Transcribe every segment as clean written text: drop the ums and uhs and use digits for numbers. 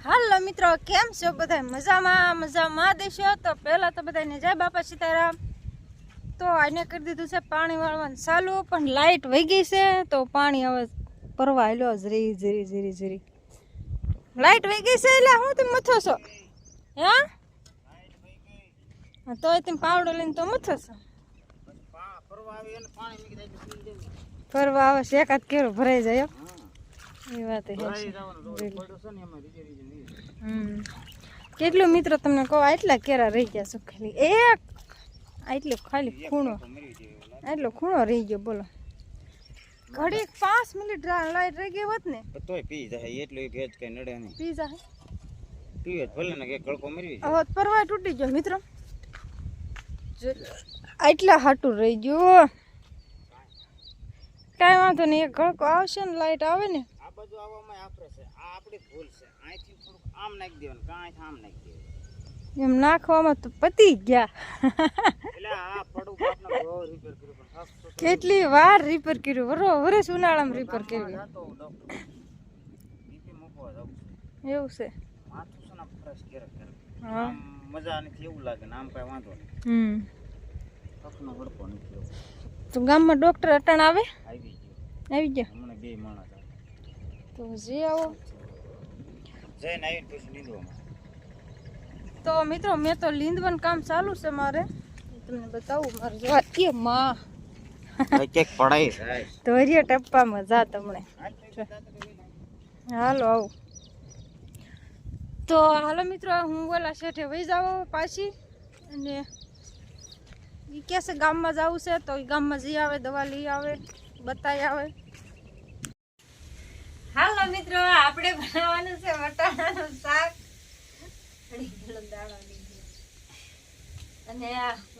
હાલો મિત્રો, કેમ છો બધા? મજામાં દેશો? તો પહેલા તો બધાને જય બાપા સીતારામ. તો આને કરી દીધું છે પાણી વાળવાનું ચાલુ, પણ લાઈટ વહી ગઈ છે તો પાણી હવે પરવા હાલ્યો જરી લાઈટ વહી ગઈ છે એટલે હું તમે મથો છો? હા તો તમે પાવડો લઈને તો મથો છો. પરવા આવે છે એકાદ કેરો ભરાઈ જાય એ વાત કેટલું મિત્રો તમને કહો, આટલા કેરા રહી ગયા છો ખાલી એક આટલો ખાલી ખૂણો રહી ગયો. બોલો ઘડી 5 મિનિટ લાઈટ રહી ગઈ હોત ને તોય પી જાય એટલું ભેજ કઈ નડે નહીં. પી જાય પીવે ભલે ને કે ગળકો મરવી જાય. હવે પરવા તૂટી ગયો મિત્રો, આટલા હાટું રહી ગયો. કાંઈ વાંધો નહીં, એક ગળકો આવશે ને લાઈટ આવે ને આ બધું આવવામાં આફરે છે. આ આપણી ભૂલ છે. અહીંથી થોડુંક આમ નાખી દેવાનું, કાંઈ આમ નાખી દેવાનું. એમ નાખવામાં તો પતી ગયા. એટલે આ પડું આપને બહુ રિપેર કર્યું પણ કેટલી વાર રિપેર કર્યું, વરસ ઉનાળામાં રિપેર કર્યું. બીપી મૂકવા જાવ એવું છે. માથું છે ને ફ્રેશ કરે હા મજા નથી એવું લાગે ને આમ કાંઈ વાંધો નહીં. પગનો વડકો નથી એવો. તો ગામમાં ડોક્ટર અટાણ આવે? આવી ગયો હમણાં 2 માણસ આવે તો જે આવો જઈને આવીને પછી નીંદવામાં. તો મિત્રો મેં તો લીંદવાનું કામ ચાલુ છે મારે, તમને બતાવું. મારે જોવા કે માં એક પડાઈ જાય ધોર્ય ટપ્પામાં જા તમને. હાલો આવું તો હાલો મિત્રો, હું ઓલા શેઠે વહી જાવ પાછી, અને એ કહે છે ગામમાં જવું છે તો એ ગામમાં જઈ આવે, દવા લઈ આવે, બતાવી આવે. હાલો મિત્રો, આપણે બનાવવાનું છે વટાણાનું શાક અને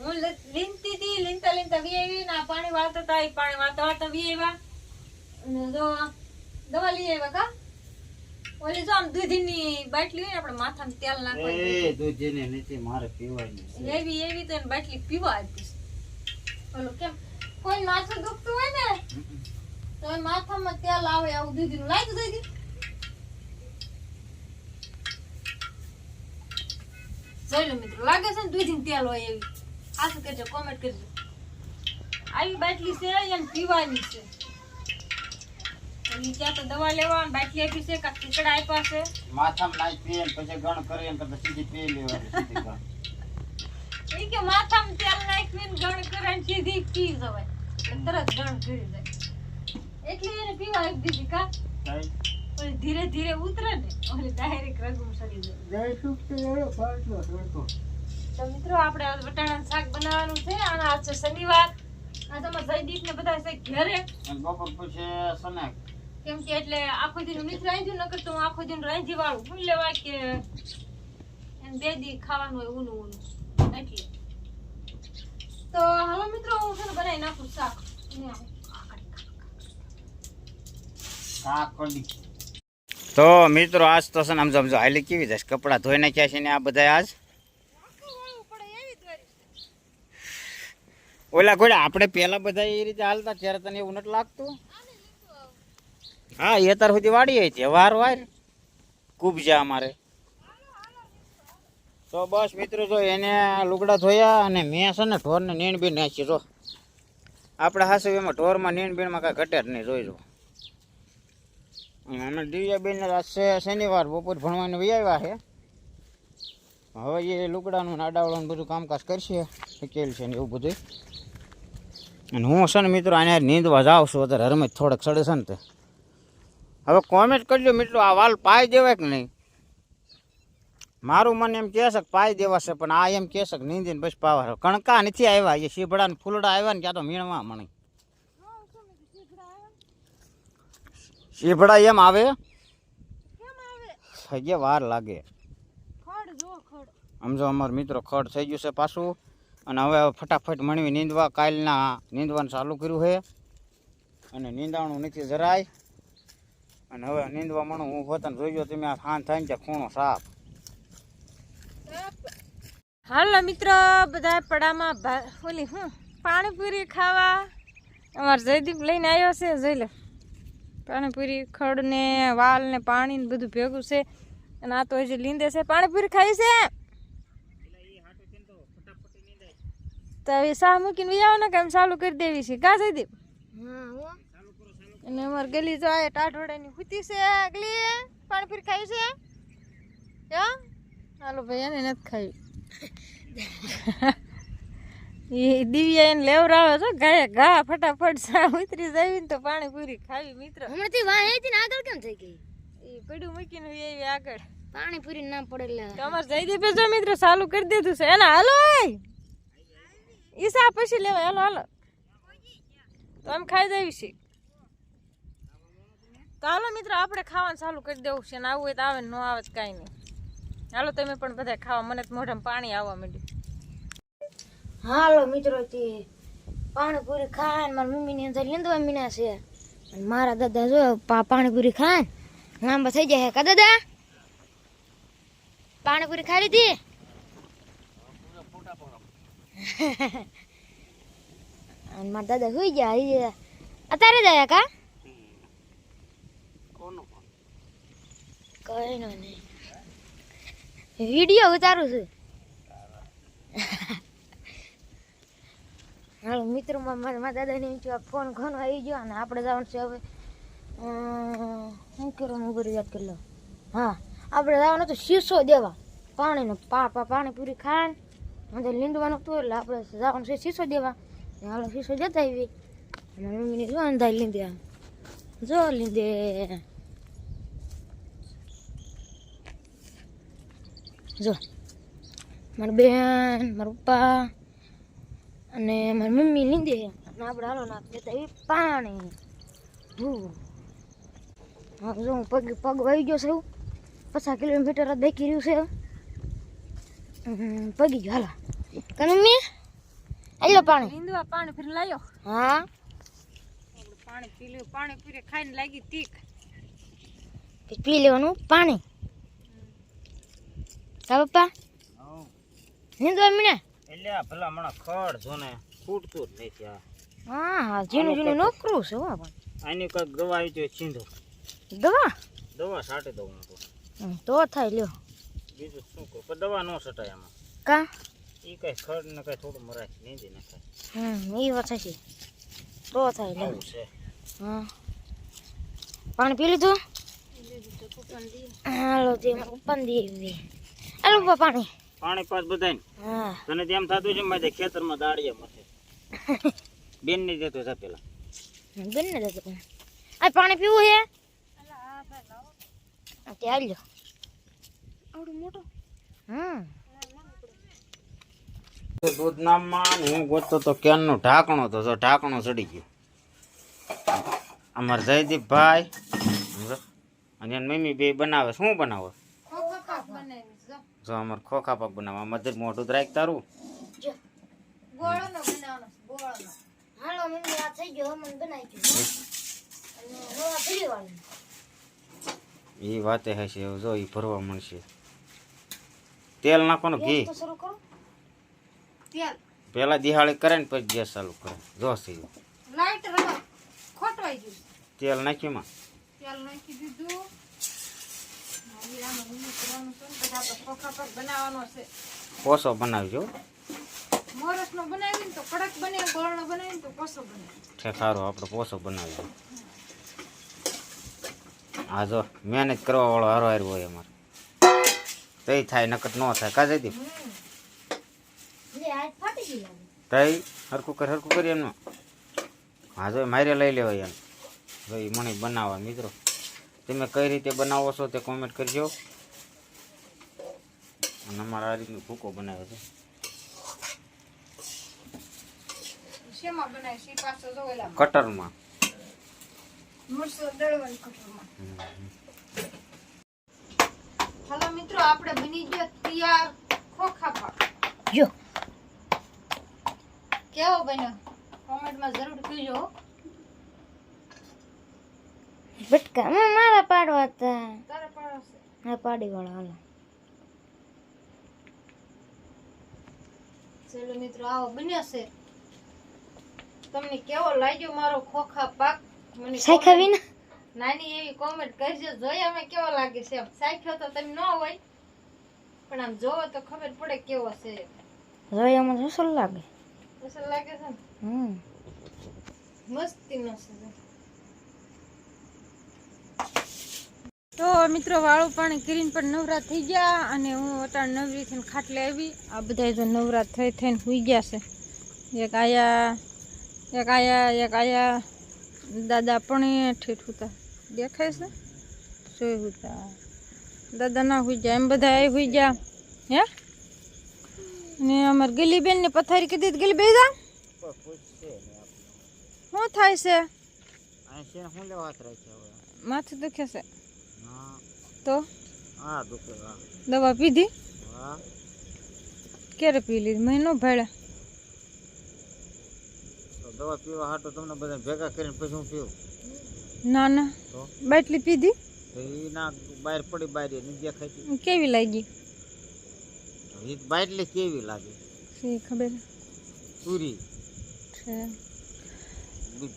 હું લીનતી હતી, લીનતા વી આવી ને પાણી વાળતા હતા, પાણી વાળતા વી આવ્યા અને જો દવા લઈ આવ્યા. કા ઓલી જો આમ દૂધીની બાટલી હોય ને, આપણે માથામાં તેલ નાખવાનું. એ દૂધીને નથી મારે પીવાની છે. એવી તો બાટલી પીવા આપીશ. ઓલો કેમ કોઈ માથું દુખતું હોય ને તો માથામાં તેલ આવે, આવું દૂધીનું લાઈ તો દઈ જોઈ લો મિત્રો, લાગે છે ને દૂધીનું તેલ હોય એવી? આશું કરજો, કોમેન્ટ કરજો. આવી બાટલી છે એને પીવાની છે. ત્યાં તો દવા લેવા બાટલી આપી છે, કાંક ટીકડા આપ્યા છે. માથામાં નાઈ પીએ પછી ગણ કરે એમ કરતા સીધી પી લેવાની સીધી ગણ. એ કે માથામાં તેલ નાખીને ગણ કરે ને સીધી પી જવાય, તરત ગણ કરી જાય. એટલે એને પીવા આપી દીધી. કા પણ ધીરે ધીરે ઉતરે ને, ઓલી ડાયરેક્ટ રગમ સડી જાય. તો મિત્રો આપણે વટાણાનું શાક બનાવવાનું છે, અને આજ છે શનિવાર. આ તમારા જયદીપ ને બધા છે ઘરે, બપોર પછી સને કેમ કે એટલે આખો દિન નથી રાંધ્યું, નકર તો હું આખો દિન રાંધી વાળું. શું લેવાય કે એને 2 દી ખાવાનું હોય ઊનું એટલે. તો હાલો મિત્રો, હું છે ને બનાવી નાખું શાક. તો મિત્રો આજ તો છે ને આમ સમજો હાલી કેવી જાય, કપડા ધોઈ નાખ્યા છે ને આ બધા આજ ઓલા ઘોડા આપણે પેલા બધા એ રીતે હાલતા ત્યારે તને એવું નથી લાગતું? હા, એ તાર સુધી વાડી હતી વાર કૂબજા અમારે. તો બસ મિત્રો જો એને લુગડા ધોયા, અને મેં છે ને ઢોરને નીણ બીણ નાખી. જો આપણે હાસુ એમાં ઢોરમાં નીણ બીણમાં કાંઈ ઘટે જ નહીં. જોઈ જો અમે દિવ્યાબેન છે શનિવાર બપોર ભણવાને વહી આવ્યા છે. હવે એ લુગડાનું નાડાવડાનું બધું કામકાજ કરશે, શીખેલ છે ને એવું બધું. અને હું છે ને મિત્રો આને નીંદવા જાઉં છું અત્યારે, હરમે થોડેક સડે છે ને તે. હવે કોમેન્ટ કરજો મિત્રો, આ વાલ પાઈ દેવાય કે નહીં? મારું મને એમ કહે છે કે પાઈ દેવાશે, પણ આ એમ કહે છે કે નીંદીને બસ પાવા. કણકા નથી આવ્યા, એ શીભડા ને ફૂલડા આવ્યા ને ક્યાં તો મીણમાં મને શીભડા એમ આવે હજી વાર લાગે. સમજો અમારો મિત્રો ખડ થઈ ગયું છે પાછું, અને હવે ફટાફટ મણવી નીંદવા. કાલના નીંદવાનું ચાલુ કર્યું છે, અને નીંદાણું નથી જરાય. અને હવે નીંદવા મણું હું પોતાને જોઈજો તમે, આ ખાન થાય ને ત્યાં ખૂણો સાફ. હાલો મિત્રો, બધા પડામાં ઓલી પાણીપુરી ખાવા અમારે જયદીપ લઈને આવ્યો છે. જોઈ લો પાણીપુરી, ખડ ને વાલ ને પાણી ને બધું ભેગું છે. અને આ તો હજી લીંદે છે. પાણીપુરી ખાઈ છે તો હવે શાહ મૂકીને વિયાવો ને કેમ ચાલુ કરી દેવી છે કા જઈ દે. અને અમારે ગલી જો આ ટાઢોડાની હુતી છે આગલી પાણીપુરી ખાઈ છે ક્યાં હાલો ભાઈ એને નથી ખાવી. એ દિવ્યા એને લેવરાવે છો ગાય ઘા ફટાફટ સા ઉતરી જાય ને તો પાણીપુરી ખાવી મિત્રો. હમણાંથી વાહ હતી ને આગળ કેમ થઈ ગઈ? એ પડ્યું મૂકીને એવી આગળ પાણીપુરી ના પડે એટલે તમારે જયદીપે જો મિત્રો ચાલુ કરી દીધું છે એના હાલો ઈસા પછી લેવાય હાલો હાલો તો આમ ખાઈ જવી છે. તો હાલો મિત્રો આપણે ખાવાનું ચાલુ કરી દેવું છે ને આવું હોય તો આવે ને ન આવે તો કાંઈ નહીં. હાલો તમે પણ બધા ખાવા મને તો મોઢામાં પાણી આવવા માંડ્યું. હાલો મિત્રો તે પાણીપુરી ખાય ને મારી મમ્મીની અંદર લીંદવા મીના છે અને મારા દાદા જો પાણીપુરી ખાય લાંબા થઈ જાય કા દાદા? પાણીપુરી ખાઈ લીધી? અને મારા દાદા સુઈ ગયા અત્યારે જાય કા? કઈ નો નહીં વિડીયો ઉતારું છું. હાલો મિત્રો મારા દાદાને ફોન ઘણો આવી ગયો અને આપણે જવાનું છે હવે શું કરો હું યાદ કરી લો. હા આપણે જવાનું હતું શીશો દેવા પાણીનો પાણીપુરી ખાય ને લીંદવાનું હતું એટલે આપણે જવાનું છે શીશો દેવા. હાલો શીશો જતા આવી મારી મમ્મીને જો અંધાઈ લીંદે જો લીંદે જો મારા બેન મારા પપ્પા અને મારી મમ્મી લીંદે અને આપણે હાલો નાખ દેતા એવી પાણી. હા જો હું પગ વાઈ ગયો છે એવું 50 કિલોમીટર જ દેખી રહ્યું છે પગી ગયો. હાલો કે મમ્મી આલો પાણી લીંદવા પાણી ફરી લાયો. હા પાણી પી લ્યું પાણી પૂરે ખાઈને લાગી તીક પી લેવાનું પાણી કા પપ્પા લીંદવા મીને એટલે આ ભલા હમણાં ખડ જો ને ફૂટતું જ નથી. હા હા ઝીણું ઝીણું નોકરું છે હો પણ આની કંઈક દવા આવી જોઈએ છીંધો દવા છાંટી દઉં હું તો થાય લ્યો બીજું શું કરું પણ દવા ન છટાય આમાં કા એ કઈ ખડ ને કઈ થોડું મરાય નીંદી નાખાય એ વાત છે તો થાય લ્યો. આવું છે. હા પાણી પી લીધું? હાલો તે પપ્પાને દે હાલો પપ્પા પાણી પાસ બધાય હા તને તેમ થતું છે મારે ખેતરમાં દાળીએ મથે બેન ને દેતો જા પેલા બંને દેતો આ પાણી પીવું હે ત્યાં લ્યો આવડું મોટું દૂધ નામમાં ને હું ગોતતો તો કેનનું ઢાંકણું તો જો ઢાંકણું ચડી ગયું. અમારે જયદીપભાઈ અને એની મમ્મી બે બનાવે. શું બનાવે? જો અમારે ખોખા પાક બનાવવા મધર મોઢું જ રાખ તારું. ગોળનો બનાવવાનો ગોળનો. હાલો મમ્મી આ થઈ ગયો મને બનાવી ગયો અને નવા ભરી વાળું એ વાતે હશે જો એ ભરવા મળશે. તેલ નાખવાનું ઘી તો શરૂ કરો તેલ પેલા દિહાળી કરે ને પછી ગેસ ચાલુ કરે. જોશે લાઈટ રવા ખોટવાઈ ગયું. તેલ નાખ્યું માં તેલ નાખી દીધું. હવે આમાં ઊંધું કરવાનું છે ને પછી આપણે ખોખા પાક બનાવવાનો છે. કોસો બનાવજો. મોરસનો બનાવીને તો કડક બને, ગોળનો બનાવીને તો કોસો બને. ઠેકારો આપણે પોસો બનાવીએ. હા જો મહેનત કરવા વાળો હારો હાર હોય અમારે તઈ થાય નકર ન થાય. કા જઈ લે આજ ફાટી ગઈ તઈ હરખું કરી એમનું. હા જો મારે લઈ લેવાય એમ. જો એ મને બનાવવા મિત્રો તમે કઈ રીતે બનાવો છો તે કોમેન્ટ કરજો. અને અમારે આ રીતનું ભૂકો બનાવે છે. શેમાં બનાવી છે પાછો જો એલા કટરમાં મરસો દળવાની કટરમાં. હાલો મિત્રો આપણે બની ગયો તૈયાર ખોખા પાક. જો કેવો બન્યો કોમેન્ટમાં જરૂર કહેજો. બટકા મારા પાડવા હતા તારે પાડશે હા પાડી વાળા હાલો ચલો મિત્રો આવો બન્યો છે. તમને કેવો લાગ્યો મારો ખોખા પાક મને સાયખા વિના નાની એવી કોમેન્ટ કરજો, જોયા અમે કેવો લાગે છે. એમ સાખ્યો તો તમે ન હોય, પણ આમ જોવો તો ખબર પડે કેવો છે. જોયામાં અસલ લાગે. અસલ લાગે છે ને, મસ્તી નો છે. તો મિત્રો વાળું પાણી કરીને પણ નવરા થઈ ગયા, અને હું અટાણ નવરી થઈને ખાટલે આવી. આ બધા જો નવરા થઈને સુઈ ગયા છે. એક આયા દાદા પણ ઠેઠ હતા દેખાય છે, જોઈ હતા દાદા ના સુઈ ગયા, એમ બધા એ સુઈ ગયા. હે ને અમારે ગલીબેન ને પથારી કીધી, ગલી બે જા શું થાય છે? માથું દુખે છે તો દવા પીધી? ક્યારે પી લીધી? મહિનો ભાડે દવા પીવા હાટો તમને બધા ભેગા કરીને પછી હું પીવું? ના ના, બાટલી પીધી. ના બહાર પડી, બહાર નહીં દેખાય. કેવી લાગી? બાટલી કેવી લાગે શી ખબર પૂરી છે.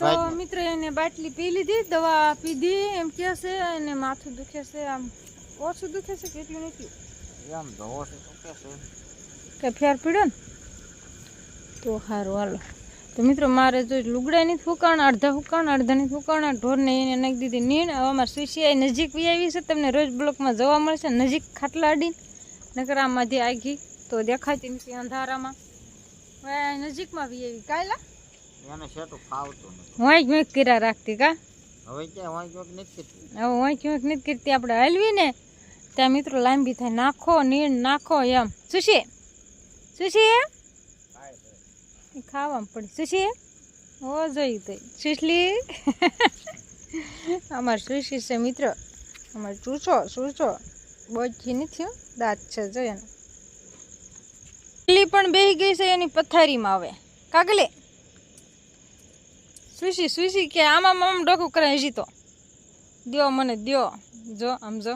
તો મિત્રો એને બાટલી પી લીધી, દવા પીધી, એમ કે છે એને માથું દુખે છે. આમ ઓછું દુખે છે કે એટલું નથી? એમ તો ઓછું દુખે છે. કે ફેર પીડ્યો ને તો સારું. હાલો તો મિત્રો મારે જો લુગડા ની ફૂકાણ, અડધા ફૂકાણ, અડધા ની ફૂકાણ, ઢોરને એને નાખી દીધી નીણ. હવે અમારે સુશી નજીક વી આવી છે, તમને રોજ બ્લોકમાં જોવા મળશે. નજીક ખાટલા અડીને નકર આમાંથી આગી તો દેખાતી નથી અંધારામાં. હવે નજીકમાં વી આવી કાયલા એને શેટું ફાવતું નથી. વાંક વાંક કર્યા રાખતી કા. હવે ક્યાં વાંક વાંક નથી કરતી. હવે વાંક વાંક નથી કરતી. આપણે હલવી ને ત્યાં મિત્રો લાંબી થાય. નાખો નીણ નાખો એમ. સુશી ખાવામાં પડી. સુશી ઓ જોઈ તો સુશલી અમારે સુશી છે મિત્રો. અમારે ચૂચો બોજી નથી, દાંત છે જોઈએ ને. પણ બેહી ગઈ છે એની પથારીમાં. હવે કાગલે સુશી કે આમ ડોકું કરે. હજી તો દ્યો મને દ્યો. જો સમજો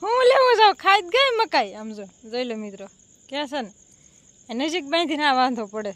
હું લેવું જાઉં, ખાઈ જ ગઈ મકાઈ. સમજો જોઈ લો મિત્રો કે છે ને નજીક બાંધીને આ વાંધો પડે.